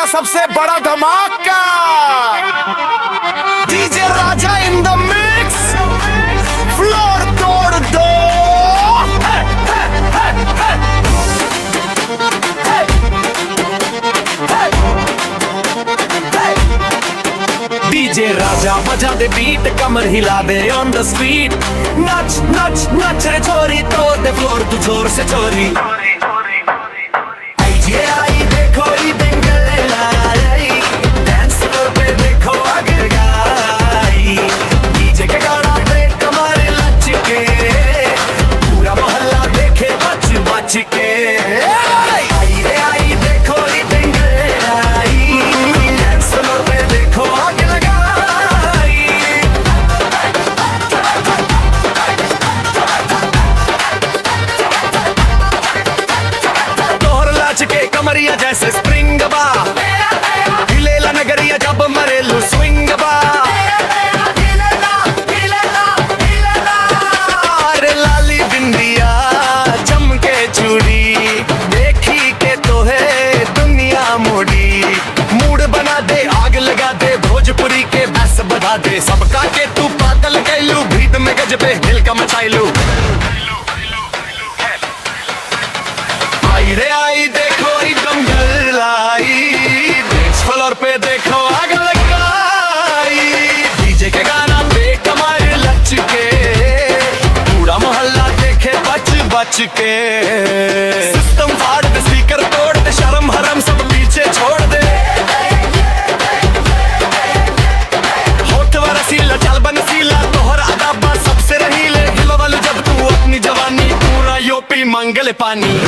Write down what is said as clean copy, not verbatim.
सबसे बड़ा धमाका। DJ Raja in the mix, floor तोड़ दो। डीजे राजा बजा दे बीट, कमर हिला दे ऑन द स्ट्रीट। नच नच नच रे छोरी, तोड़ दे फ्लोर तू जोर से चोरी। आई देखो ये दंगल लाई, डांस फ्लोर पे देखो आगे गाई। डीजे के गाना पे कमर लचके, पूरा मोहल्ला देखे बच बच के। आई देखो ये दंगल लाई, डांस फ्लोर पे देखो आगे लगाई। तोहर लचके कमरिया जैसे स्प्रिंग बा, हिलेला नगरिया जब मरेलू स्विंग बा। अरे लाली बिंदिया चमके चूड़ी, देखी के तो है दुनिया मोड़ी। मूड बना दे, आग लगा दे, भोजपुरी के बस बता दे। सबका के तू पागल कैलू, भीत में गजबे हिल का मचाइलू। आई रे आई देखो एकदम जल आई, डांस फ्लोर पे देखो आग लगाई। डीजे के गाना पे कमर लचके, पूरा मोहल्ला देखे बच बच के। सिस्टम फाड़ दे, स्पीकर तोड़ दे, शर्म हरम सब पीछे छोड़ दे। होठ वरसीला चल बनसीला, तोहरा अदाबा सबसे रहीले। हिलो वालू जब तू अपनी जवानी, पूरा यूपी मंगल पानी।